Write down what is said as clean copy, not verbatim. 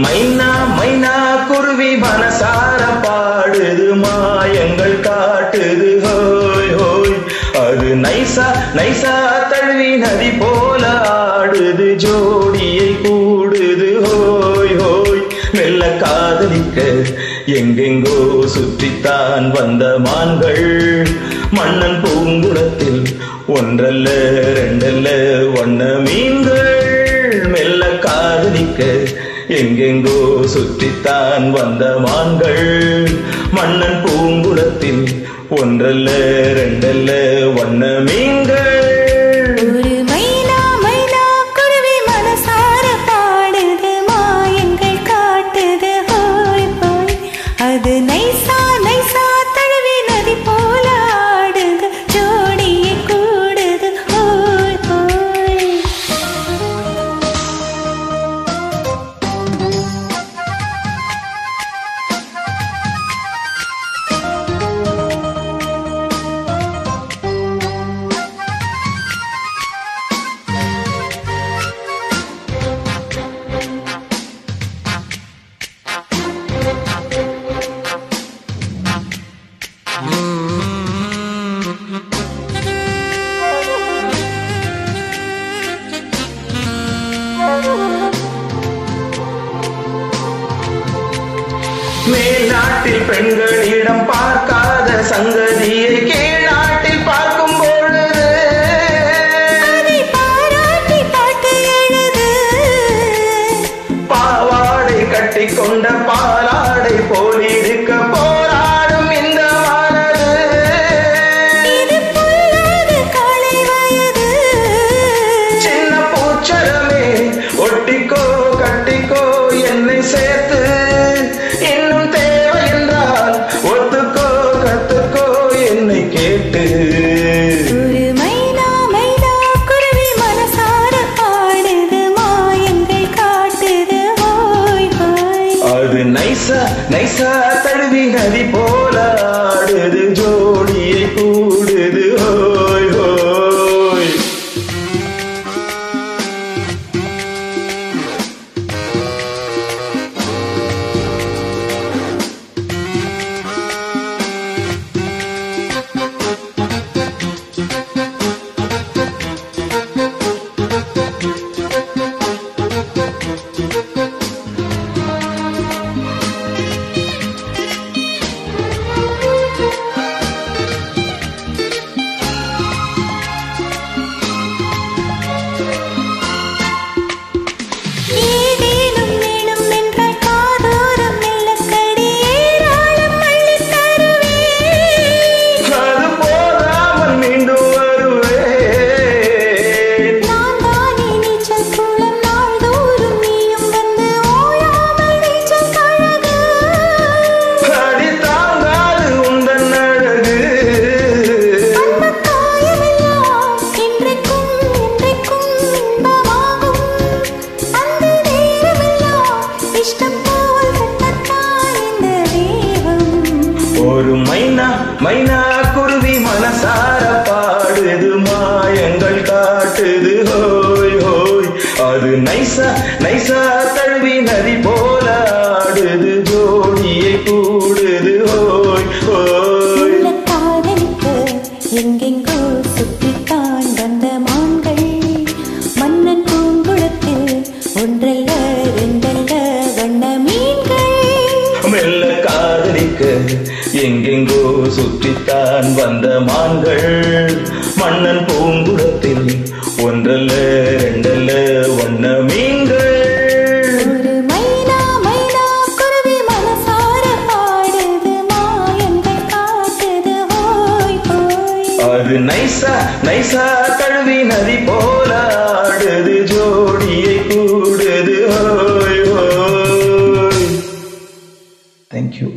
மைனா மைனா குருவி மனசார பாடுது மாயங்கள் காட்டுது ஹோய் ஹோய். அது நைசா நைசா தழுவி நதி போல ஆடுது ஜோடியை கூடுது ஹோய் ஹோய். மெல்ல காதலிக்க எங்கெங்கோ சுற்றித்தான் வந்த மான்கள் மன்னன் பூங்குளத்தில் ஒன்றல்ல ரெண்டல்ல வண்ண மீன்கள். மெல்ல காதலிக்க எங்கெங்கோ சுற்றித்தான் வந்த மான்கள் மன்னன் பூங்குளத்தில் ஒன்றல்ல ரெண்டல்ல வண்ண மீன்கள். அது நைசா நைசா தழுவி நதி போல ஆடுது ஜோடியை கூடுது ஹோய் ஹோய். மேல்நாட்டில் பெண்களிடம் பார்க்காத சங்கதியை கீழ்நாட்டில் பார்க்கும் பொழுது பாராட்டி பாட்டு எழுது. பாவாடை கட்டி கொண்ட பாலாடை போலிருக்க போராடும் இந்த மனது. இது பொல்லாத காலை வயது. சின்ன பூச்சரமே ஒட்டிக்கோ கட்டிக்கோ என்னை சேர்த்து இன்னும் தேவை என்றால் ஒத்துக்கோ கத்துக்கோ என்னை கேட்டு. ஒரு மைனா மைனா குருவி மனசார பாடுது மாயங்கள் காட்டுது ஹோய் ஹோய். அது நைசா நைசா தழுவி நதி போல ஆடுது ஜோடியை கூடுது ஹோய் ஹோய். ஏதேனும் வேணும் என்றால் காதோரம் மெல்லக்கடி ஏராளம் அள்ளித் தருவேன். அது போதாமல் மீண்டும் வருவேன். நான் தானே நீச்சல் குளம் நாள்தோறும் நீயும் வந்து ஓயாமல் நீச்சல் பழகு. அடி தாங்காது உந்தன் அழகு. அந்த காயமெல்லாம் என்றைக்கும் என்றைக்கும் இன்பமாகும். அந்த நேரமெல்லாம் இஷ்டம் போல் தட்டத்தான் இந்த தேகம். ஒரு மைனா மைனா குருவி மனசார பாடுது மாயங்கள் காட்டுது ஹோய் ஹோய். அது நைசா நைசா தழுவி நதி போல ஆடுது ஜோடியை கூடுது ஹோய் ஹோய். உள்ள காதலிக்க எங்கெங்கோ சுற்றித்தான் வந்த மான்கள் மன்னன் பூங்குளத்தில் ஒன்றல்ல ரெண்டல்ல வண்ண மீன்கள். மெல்ல காதலிக்க எங்கெங்கோ சுற்றித்தான் வந்த மான்கள் மன்னன் பூங்குளத்தில் ஒன்றல்ல ரெண்டல்ல வண்ண மீன்கள். ஒரு மைனா மைனா குருவி மனசார பாடுது மாயங்கள் காட்டுது ஹோய் ஹோய். அது நைசா நைசா தழுவி நதி போல ஆடுது ஜோடியை கூடுது ஹோய் ஹோய். Thank you.